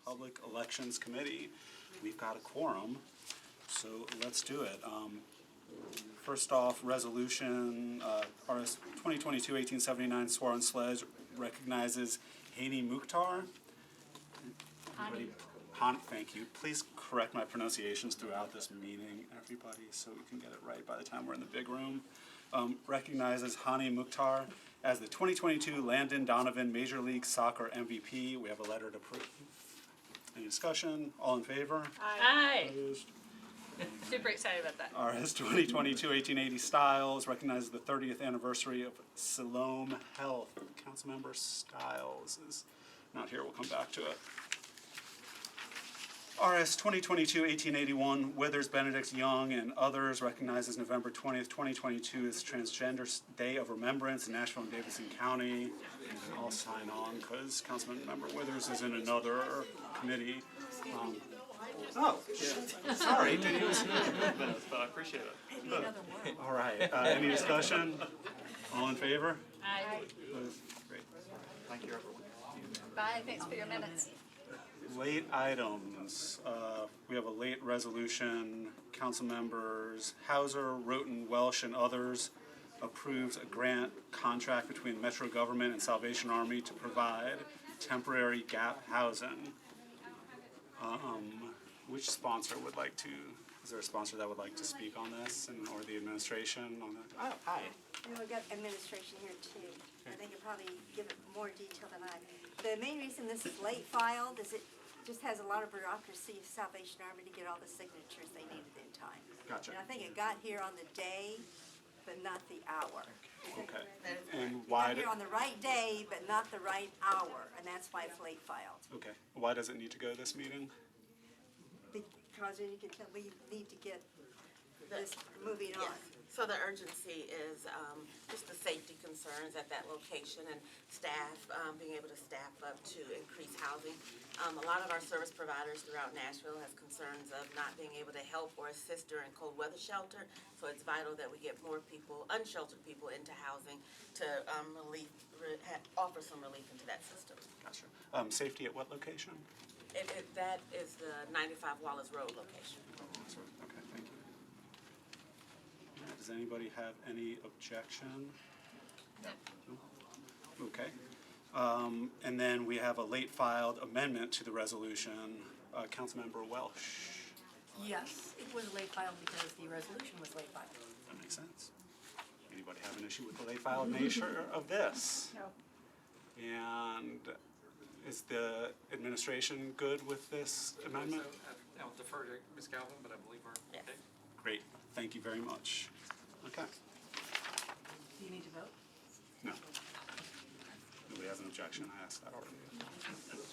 Public Elections Committee. We've got a quorum, so let's do it. First off, resolution RS 2022-1879 Sworn Sledge recognizes Hani Mukhtar. Thank you. Please correct my pronunciations throughout this meeting, everybody, so we can get it right by the time we're in the big room. Recognizes Hani Mukhtar as the 2022 Landon Donovan Major League Soccer MVP. We have a letter to prove. Any discussion? All in favor? Aye. Opposed? Super excited about that. RS 2022-1880 Styles recognizes the 30th anniversary of Siloam Health. Councilmember Styles is not here. We'll come back to it. RS 2022-1881 Withers, Benedict Young, and others recognizes November 20th, 2022 as Transgender Day of Remembrance in Nashville and Davidson County. And I'll sign on because Councilmember Withers is in another committee. Sorry, did you? I appreciate it. All right, any discussion? All in favor? Aye. Great. Thank you, everyone. Bye, thanks for your minutes. Late items. We have a late resolution. Council members Hauser, Roten, Welsh, and others approves a grant contract between Metro Government and Salvation Army to provide temporary gap housing. Which sponsor would like to? Is there a sponsor that would like to speak on this, or the administration on that? Oh, hi. We've got administration here too. Okay. They could probably give it more detail than I. The main reason this is late filed is it just has a lot of bureaucracy of Salvation Army to get all the signatures they needed in time. Gotcha. And I think it got here on the day, but not the hour. Okay. That is And correct. why? It got here on the right day, but not the right hour, and that's why it's late filed. Okay. Why does it need to go to this meeting? Because you can tell we need to get this moving on. Yes. So the urgency is just the safety concerns at that location and staff, being able to staff up to increase housing. A lot of our service providers throughout Nashville have concerns of not being able to help or assist during cold weather shelter. So it's vital that we get more people, unsheltered people, into housing to offer some relief into that system. Gotcha. Safety at what location? That is the 95 Wallace Road location. Okay, thank you. Does anybody have any objection? No. Okay. And then we have a late filed amendment to the resolution. Councilmember Welsh. Yes, it was late filed because the resolution was late filed. That makes sense. Anybody have an issue with the late filed nature of this? No. And is the administration good with this amendment? I'll defer to Ms. Galvin, but I believe we're okay. Great. Thank you very much. Okay. Do you need to vote? No. Nobody has an objection. I asked that already.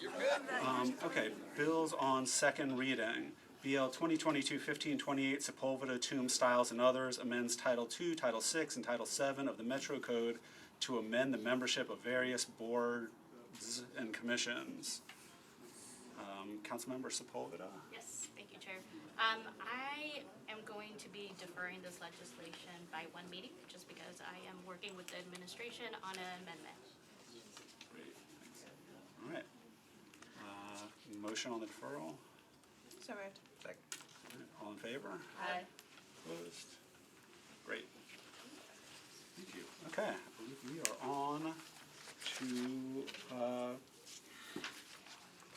You're good. Okay, bills on second reading. BL 2022-1528 Sepulveda, Tomb, Styles, and others amends Title II, Title VI, and Title VII of the Metro Code to amend the membership of various boards and commissions. Councilmember Sepulveda. Yes, thank you, Chair. I am going to be deferring this legislation by one meeting, just because I am working with the administration on an amendment. Great, thanks. All right. Motion on the deferral. So moved. Second. All in favor? Aye. Opposed? Great. Thank you. Okay, I believe we are on to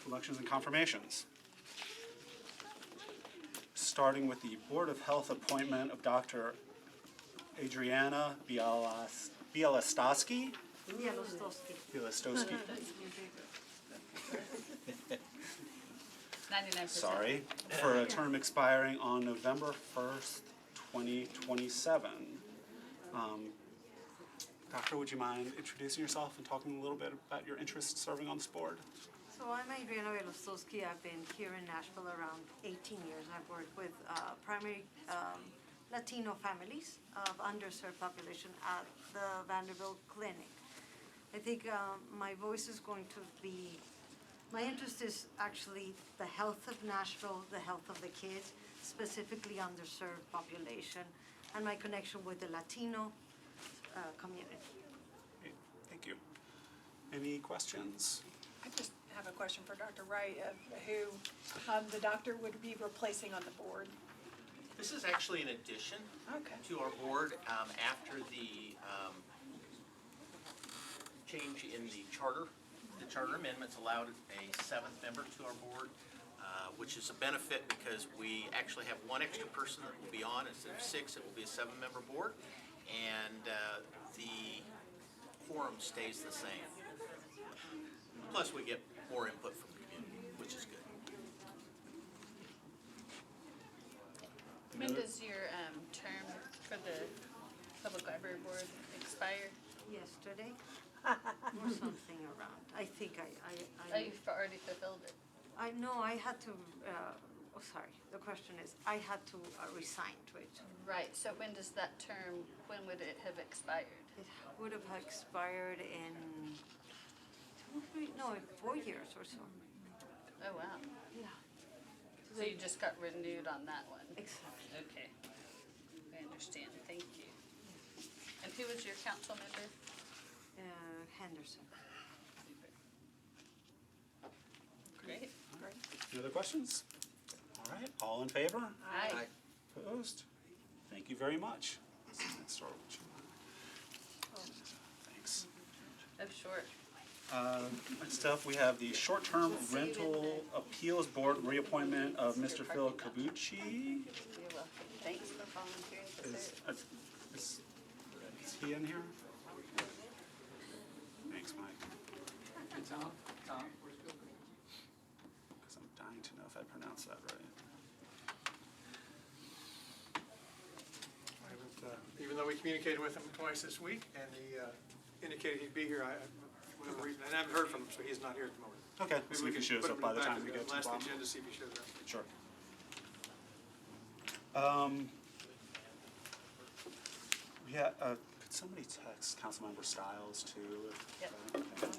elections and confirmations. Starting with the Board of Health appointment of Dr. Adriana Bielostowski. Bielostowski. 99%. Sorry, for a term expiring on November 1st, 2027. Doctor, would you mind introducing yourself and talking a little bit about your interest serving on this board? So I'm Adriana Bielostowski. I've been here in Nashville around 18 years. I've worked with primary Latino families of underserved population at the Vanderbilt Clinic. I think my voice is going to be, my interest is actually the health of Nashville, the health of the kids, specifically underserved population, and my connection with the Latino community. Great. Thank you. Any questions? I just have a question for Dr. Wright, of who the doctor would be replacing on the board. This is actually an addition Okay. to our board after the change in the charter. The charter amendments allowed a seventh member to our board, which is a benefit because we actually have one extra person that will be on. Instead of 6, it will be a 7-member board. And the quorum stays the same. Plus, we get more input from the community, which is good. When does your term for the Public Library Board expire? Yesterday, or something around. I think Oh, you've already fulfilled it. I know I had to, sorry, the question is, I had to resign to it. Right, so when does that term, when would it have expired? It would have expired in 4 years or so. Oh, wow. Yeah, So you just got renewed on that one? exactly. Okay, I understand, thank you. And who was your council member? Henderson. Great. Any other questions? All right, all in favor? Aye. Opposed? Thank you very much. Let's start with you. Thanks. Oh, sure. Next up, we have the short-term rental appeals board reappointment of Mr. Phil Cabucci. You're welcome. Thanks for volunteering to serve. Is he in here? Thanks, Mike. Tom, Because I'm dying to know if I pronounced that right. Even though we communicated with him twice this week, and he indicated he'd be here, for whatever reason, and I haven't heard from him, so he's not here at the moment. Okay, Maybe see we if he can shows put up him by the back time to we the get to the last bottom. agenda, see if he shows up. Sure. Yeah, could somebody text Councilmember Stiles too? Yep. Okay.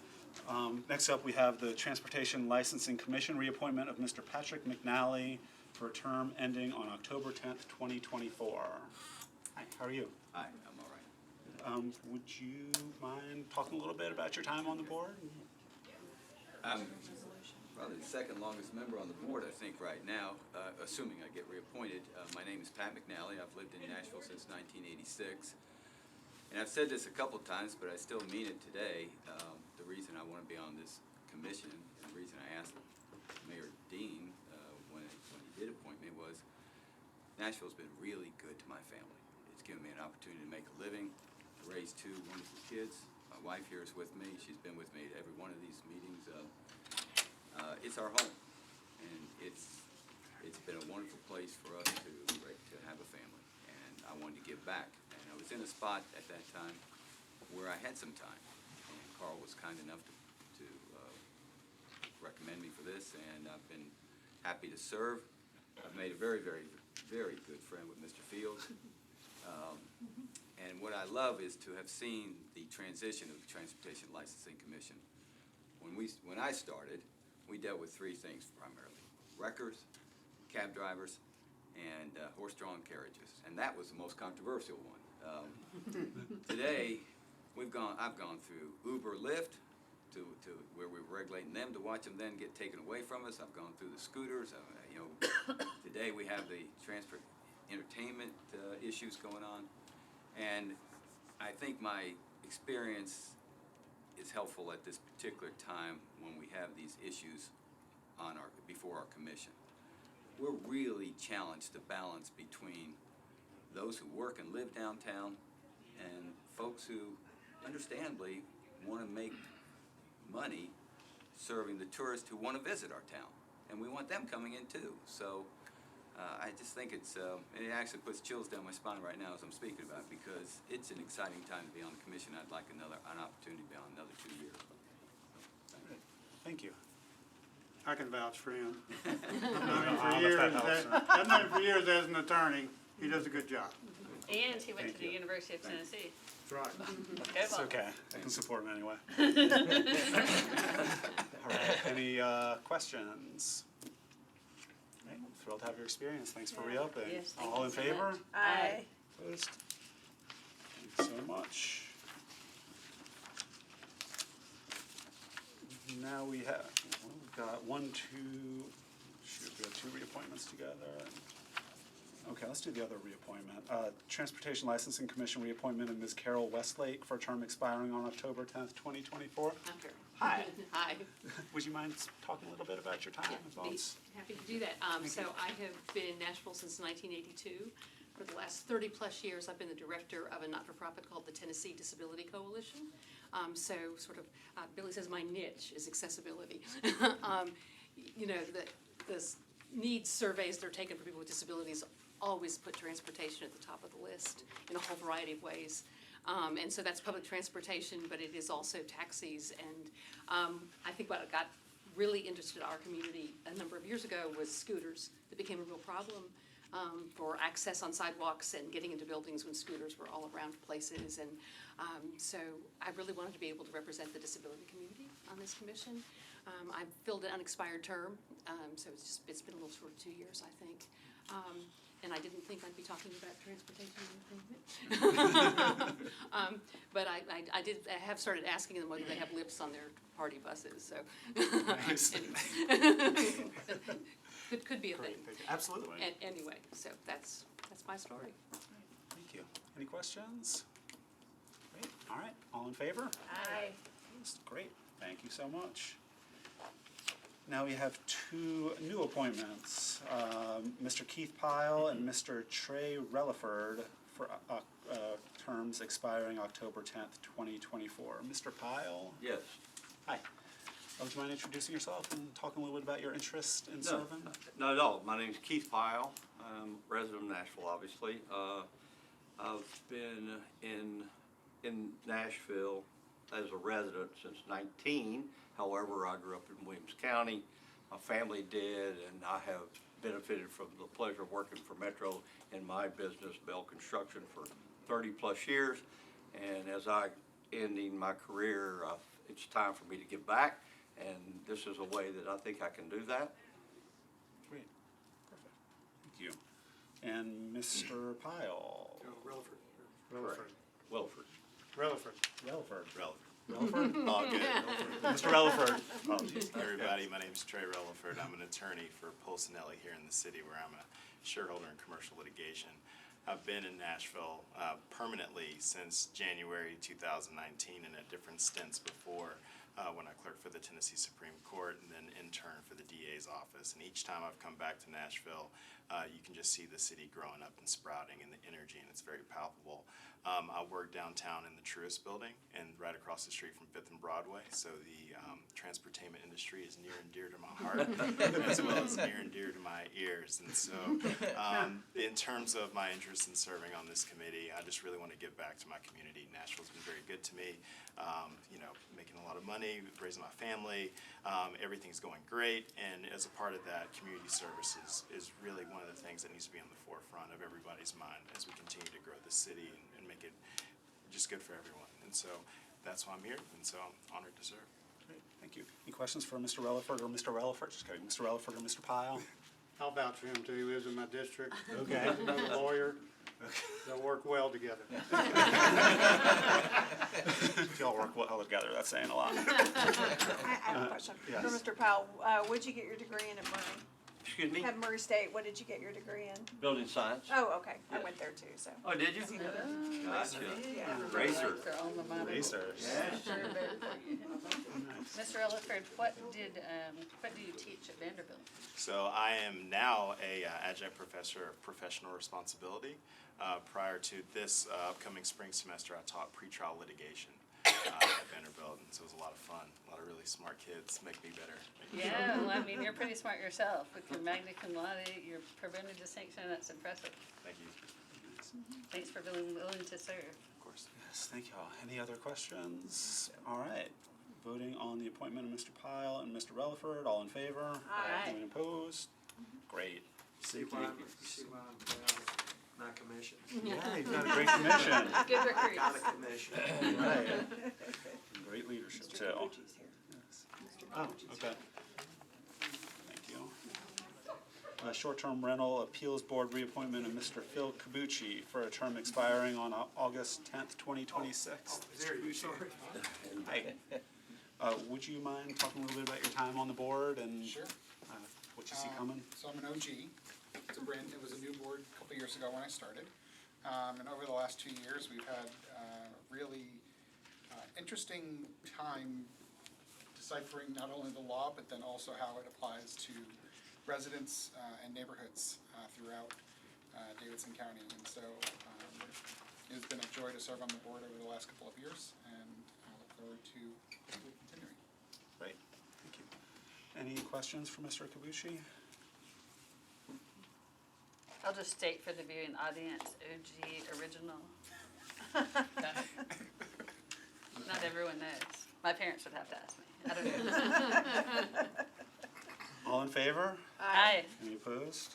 Next up, we have the Transportation Licensing Commission reappointment of Mr. Patrick McNally for a term ending on October 10th, 2024. Hi, how are you? Hi, I'm all right. Would you mind talking a little bit about your time on the board? I'm probably the second longest member on the board, I think, right now, assuming I get reappointed. My name is Pat McNally. I've lived in Nashville since 1986. And I've said this a couple times, but I still mean it today. The reason I want to be on this commission, and the reason I asked Mayor Dean when he did appoint me was Nashville's been really good to my family. It's given me an opportunity to make a living, to raise 2 wonderful kids. My wife here is with me. She's been with me at every one of these meetings. It's our home, and it's been a wonderful place for us to have a family, and I wanted to give back. And I was in a spot at that time where I had some time, and Carl was kind enough to recommend me for this, and I've been happy to serve. I've made a very, very, very good friend with Mr. Fields. And what I love is to have seen the transition of the Transportation Licensing Commission. When I started, we dealt with 3 things primarily: wreckers, cab drivers, and horse-drawn carriages. And that was the most controversial one. Today, I've gone through Uber, Lyft, to where we were regulating them to watch them then get taken away from us. I've gone through the scooters. Today we have the transport entertainment issues going on. And I think my experience is helpful at this particular time when we have these issues before our commission. We're really challenged to balance between those who work and live downtown and folks who understandably want to make money serving the tourists who want to visit our town. And we want them coming in too. So I just think it actually puts chills down my spine right now as I'm speaking about it, because it's an exciting time to be on the commission. I'd like an opportunity to be on another 2 years. Thank you. I can vouch for him. I'll let that help, I've known him for years as an attorney. He does a good job. And he went to the University of Tennessee. That's right. Go It's Bucs. okay. I can support him anyway. All right. Any questions? All right. Thrilled to have your experience. Thanks for reopening. Yes, thank All you in so favor? much. Aye. Opposed? Thank you so much. Now we have, got we have 2 reappointments together. Okay, let's do the other reappointment. Transportation Licensing Commission reappointment of Ms. Carol Westlake for a term expiring on October 10th, 2024. After. Hi. Hi. Would you mind talking a little bit about your time? Yeah, be happy to do that. So I have been in Nashville since 1982. For the last 30-plus years, I've been the director of a not-for-profit called the Tennessee Disability Coalition. So sort of, Billy says my niche is accessibility. You know, the needs surveys that are taken for people with disabilities always put transportation at the top of the list in a whole variety of ways. And so that's public transportation, but it is also taxis. And I think what got really interested in our community a number of years ago was scooters. It became a real problem for access on sidewalks and getting into buildings when scooters were all around places. And so I really wanted to be able to represent the disability community on this commission. I filled an unexpired term, so it's been a little short of 2 years, I think. And I didn't think I'd be talking about transportation improvement. But I have started asking them whether they have lifts on their party buses, so. Nice. Could be a thing. Absolutely. Anyway, so that's my story. Thank you. Any questions? Great. All right. All in favor? Aye. Great. Thank you so much. Now we have 2 new appointments, Mr. Keith Pyle and Mr. Trey Relaford for terms expiring October 10th, 2024. Mr. Pyle? Yes. Hi. Would you mind introducing yourself and talking a little bit about your interest in serving? Not at all. My name's Keith Pyle. I'm a resident of Nashville, obviously. I've been in Nashville as a resident since 19. However, I grew up in Williams County. My family did, and I have benefited from the pleasure of working for Metro in my business, Bell Construction, for 30-plus years. And as I ending my career, it's time for me to give back, and this is a way that I think I can do that. Great. Perfect. Thank you. And Mr. Pyle? Relaford. Wilford. Relaford. Relaford. All good. Mr. Relaford. Everybody, my name is Trey Relaford. I'm an attorney for Polsinelli here in the city where I'm a shareholder in commercial litigation. I've been in Nashville permanently since January 2019 and at different stints before when I clerked for the Tennessee Supreme Court and then interned for the DA's office. And each time I've come back to Nashville, you can just see the city growing up and sprouting and the energy, and it's very palpable. I work downtown in the Truist building and right across the street from 5th and Broadway, so the transportainment industry is near and dear to my heart as well as near and dear to my ears. And so in terms of my interest in serving on this committee, I just really want to give back to my community. Nashville's been very good to me, you know, making a lot of money, raising my family, everything's going great, and as a part of that, community services is really one of the things that needs to be on the forefront of everybody's mind as we continue to grow the city and make it just good for everyone. And so that's why I'm here, and so I'm honored to serve. Great. Thank you. Any questions for Mr. Relaford or Mr. Relaford? Just kidding. Mr. Relaford or Mr. Pyle? I'll vouch for him too. He lives in my district. Okay. He's another lawyer. They'll work well together. Y'all work well together. That's saying a lot. I have a question yes. for Mr. Powell. What'd you get your degree in at Murray? Excuse me? At Murray State, what did you get your degree in? Building science. Oh, okay. I Yes. went there too, so. Oh, did you? Gotcha. Racer. Racers. Mr. Elliford, what do you teach at Vanderbilt? So I am now a adjunct professor of professional responsibility. Prior to this upcoming spring semester, I taught pretrial litigation at Vanderbilt, and so it was a lot of fun. A lot of really smart kids make me better. Yeah, well, I mean, you're pretty smart yourself with your magna cum laude, your preventive distinction. That's impressive. Thank you. Thanks for being willing to serve. Of course. Yes, thank you all. Any other questions? All right. Voting on the appointment of Mr. Pyle and Mr. Relaford. All in favor? Aye. Anyone opposed? Great. See why I'm proud of my commission. Yeah, you've got a great commission. Good recruits. Got a commission. Right. Great leadership too. Yes. Oh, okay. Thank you. Short-term rental appeals board reappointment of Mr. Phil Cabucci for a term expiring on August 10th, 2026. There you sorry. Hi. Would you mind talking a little bit about your time on the board and Sure. what you see coming? So I'm an OG. It was a new board a couple years ago when I started. And over the last 2 years, we've had really interesting time deciphering not only the law, but then also how it applies to residents and neighborhoods throughout Davidson County. And so it's been a joy to serve on the board over the last couple of years, and I look forward to continuing. Great, thank you. Any questions for Mr. Kabushi? I'll just state for the viewing audience, OG original. Not everyone knows. My parents would have to ask me. I don't know. All in favor? Aye. Any opposed?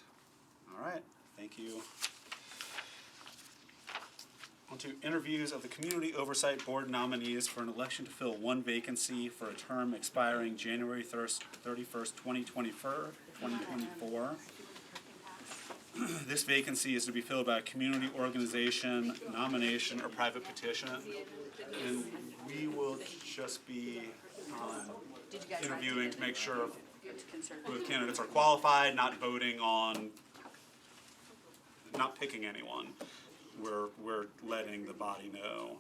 All right, thank you. On to interviews of the Community Oversight Board nominees for an election to fill one vacancy for a term expiring January 31st, 2024. This vacancy is to be filled by a community organization, nomination, or private petition. And we will just be interviewing to make sure both candidates are qualified, not voting on, not picking anyone. We're letting the body know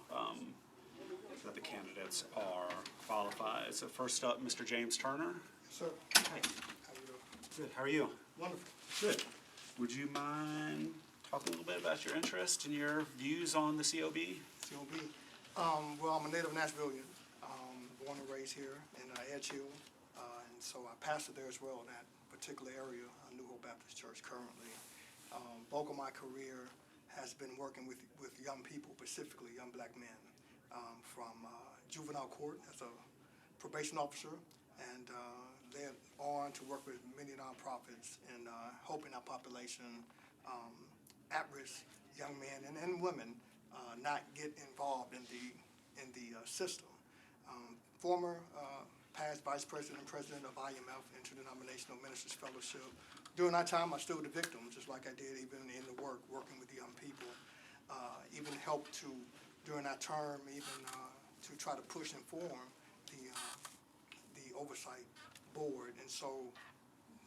that the candidates are qualified. So first up, Mr. James Turner. Sir. Hi. Good, how are you? Wonderful. Good. Would you mind talking a little bit about your interest and your views on the COB? COB. Well, I'm a native Nashvilleian, born and raised here in Edgehill, and so I pastor there as well in that particular area, New Hope Baptist Church currently. Bulk of my career has been working with young people, specifically young black men, from juvenile court as a probation officer, and then on to work with many nonprofits in helping our population, at-risk young men and women, not get involved in the system. Former past vice president and president of IMF, Interdenominational Ministers Fellowship. During that time, I stood with the victims, just like I did even in the work, working with young people. Even helped to, during that term, even to try to push and form the oversight board. And so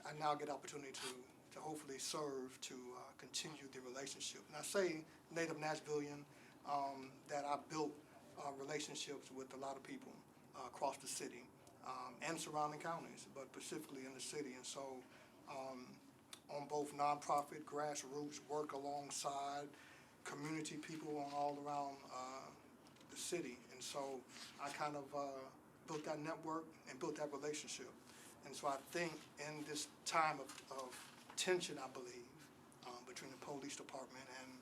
I now get the opportunity to hopefully serve to continue the relationship. And I say native Nashvilleian, that I built relationships with a lot of people across the city and surrounding counties, but specifically in the city. And so on both nonprofit, grassroots, work alongside community people on all around the city. And so I kind of built that network and built that relationship. And so I think in this time of tension, I believe, between the police department and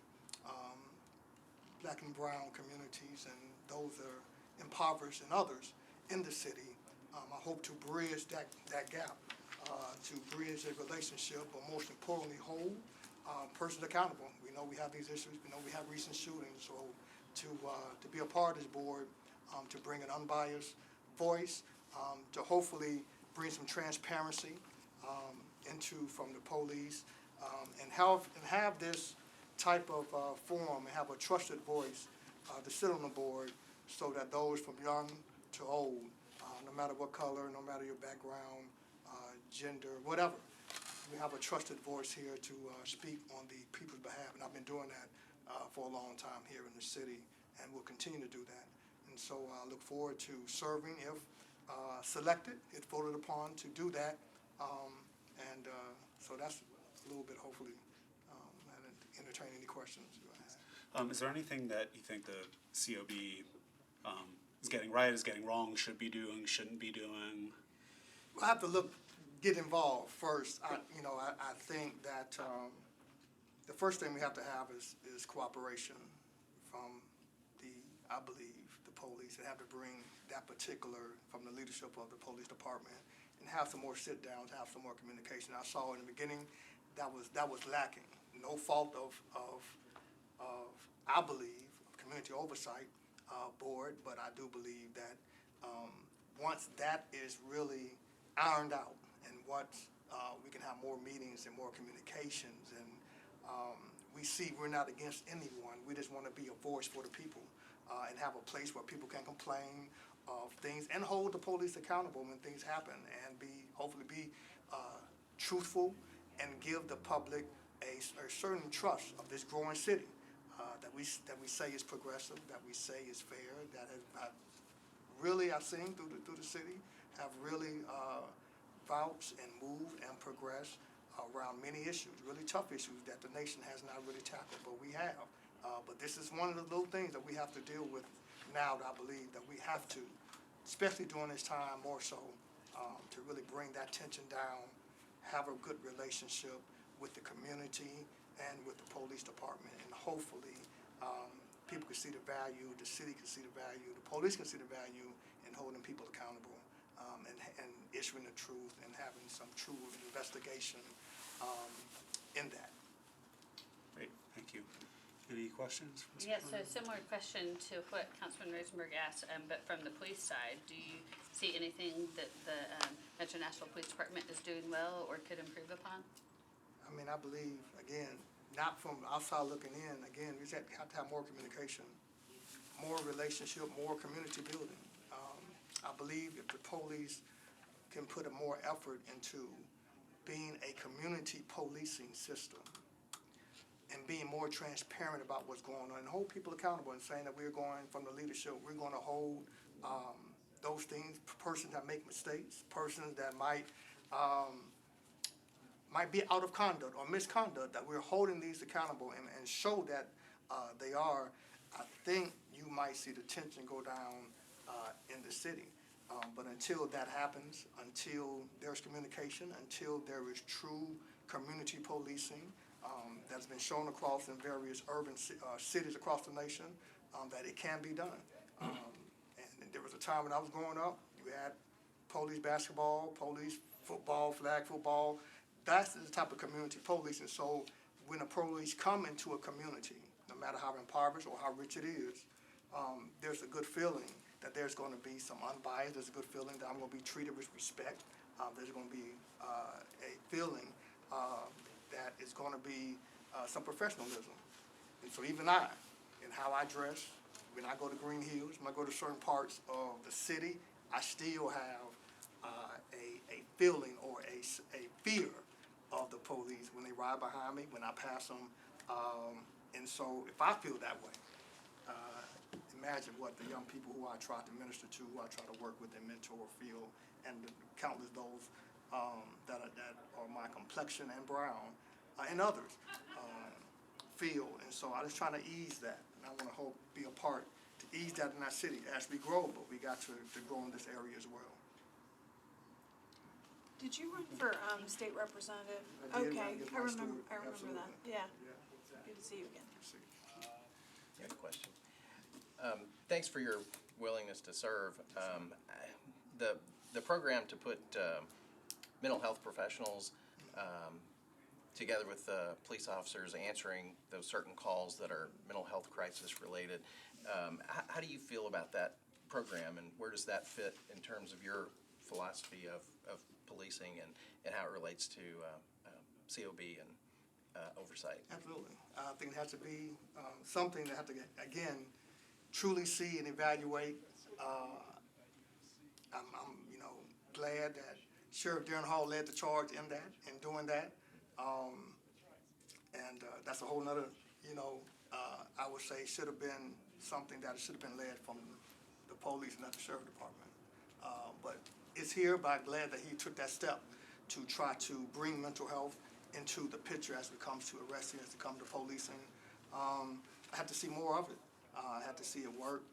black and brown communities and those that are impoverished and others in the city, I hope to bridge that gap, to bridge a relationship, but most importantly, hold persons accountable. We know we have these issues. We know we have recent shootings. So to be a part of this board, to bring an unbiased voice, to hopefully bring some transparency from the police, and have this type of forum and have a trusted voice to sit on the board, so that those from young to old, no matter what color, no matter your background, gender, whatever, we have a trusted voice here to speak on the people's behalf. And I've been doing that for a long time here in the city, and will continue to do that. And so I look forward to serving if selected, if voted upon to do that. So that's a little bit, hopefully, and entertain any questions you have. Is there anything that you think the COB is getting right, is getting wrong, should be doing, shouldn't be doing? I have to get involved first. I think that the first thing we have to have is cooperation from I believe, the police, and have to bring that particular from the leadership of the police department, and have some more sit downs, have some more communication. I saw in the beginning that was lacking. No fault of I believe, community oversight board, but I do believe that once that is really ironed out, and once we can have more meetings and more communications, and we see we're not against anyone. We just want to be a voice for the people, and have a place where people can complain of things and hold the police accountable when things happen and hopefully be truthful and give the public a certain trust of this growing city that we say is progressive, that we say is fair, that I've seen through the city have really vouched and moved and progressed around many issues, really tough issues that the nation has not really tackled, but we have. But this is one of the little things that we have to deal with now that I believe that we have to, especially during this time more so, to really bring that tension down, have a good relationship with the community and with the police department, and hopefully people can see the value, the city can see the value, the police can see the value in holding people accountable and issuing the truth and having some true investigation in that. Great, thank you. Any questions? Yeah, so similar question to what Councilman Rosenberg asked, but from the police side, do you see anything that the Metro Nashville Police Department is doing well or could improve upon? I mean, I believe, again, not from outside looking in, again, we have to have more communication, more relationship, more community building. I believe if the police can put a more effort into being a community policing system and being more transparent about what's going on and hold people accountable and saying that we're going from the leadership, we're going to hold those things, persons that make mistakes, persons that might be out of conduct or misconduct, that we're holding these accountable and show that they are. I think you might see the tension go down in the city. But until that happens, until there's communication, until there is true community policing that's been shown across in various urban cities across the nation, that it can be done. And there was a time when I was growing up, you had police basketball, police football, flag football. That's the type of community policing. So when the police come into a community, no matter how impoverished or how rich it is, there's a good feeling that there's going to be some unbiased, there's a good feeling that I'm going to be treated with respect. There's going to be a feeling that is going to be some professionalism. And so even I, in how I dress, when I go to Green Hills, when I go to certain parts of the city, I still have a feeling or a fear of the police when they ride behind me, when I pass them. And so if I feel that way, imagine what the young people who I try to minister to, who I try to work with and mentor feel, and the countless those that are my complexion and brown, and others feel. And so I'm just trying to ease that, and I want to be a part to ease that in our city as we grow, but we got to grow in this area as well. Did you run for state representative? I did, Okay, I remember absolutely. that, yeah. Yeah. Good to see you again. I have a question. Thanks for your willingness to serve. The program to put mental health professionals together with police officers answering those certain calls that are mental health crisis related, how do you feel about that program, and where does that fit in terms of your philosophy of policing and how it relates to COB and oversight? Absolutely. I think it has to be something that have to, again, truly see and evaluate. I'm glad that Sheriff Darren Hall led the charge in doing that. And that's a whole nother, I would say should have been something that should have been led from the police, not the Sheriff Department. But it's here, but I'm glad that he took that step to try to bring mental health into the picture as it comes to arresting, as it comes to policing. I have to see more of it. I have to see it work.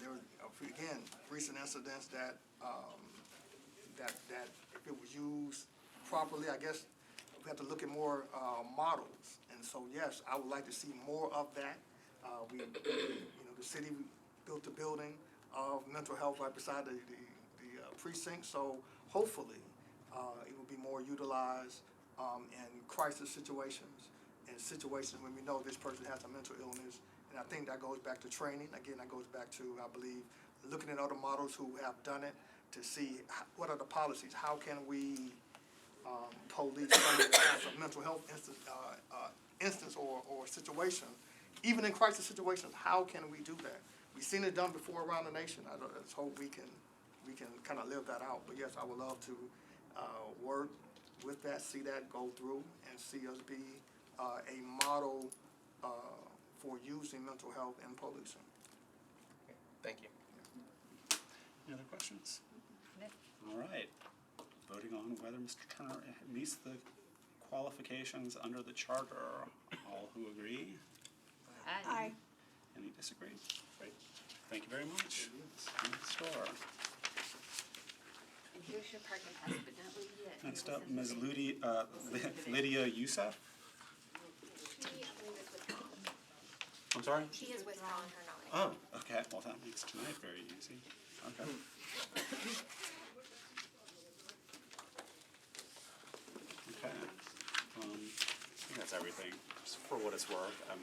There were, again, recent incidents that if it was used properly, I guess we have to look at more models. And so, yes, I would like to see more of that. The city built a building of mental health right beside the precinct, so hopefully it will be more utilized in crisis situations, in situations when we know this person has a mental illness. And I think that goes back to training. Again, that goes back to, I believe, looking at other models who have done it to see what are the policies. How can we police someone that has a mental health instance or situation, even in crisis situations? How can we do that? we've seen it done before around the nation. Let's hope we can kind of live that out. But yes, I would love to work with that, see that go through, and see us be a model for using mental health in policing. Thank you. Any other questions? All right. Voting on whether Mr. Turner meets the qualifications under the charter. All who agree? Aye. Any disagree? Great. Thank you very much. Next door. And here's your parking pass, but don't leave yet. Next up, Ms. Lydia Youssef. I'm sorry? She is withdrawing her nomination. Oh, okay. Well, that makes tonight very easy. Okay. Okay. I think that's everything. Just for what it's worth, I'm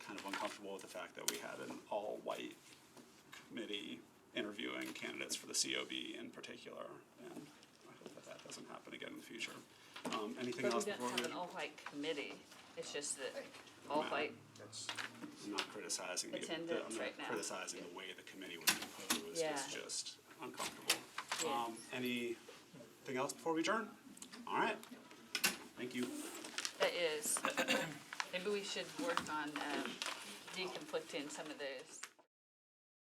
kind of uncomfortable with the fact that we had an all-white committee interviewing candidates for the COB in particular, and I hope that that doesn't happen again in the future. Anything else before we? But we don't have an all-white committee, it's just that all-white. I'm not criticizing Attendance I'm not right now. criticizing the way the committee was composed. Yeah. It's just uncomfortable. Yeah. Anything else before we adjourn? All right. Thank you. That is, maybe we should work on deconflicting some of those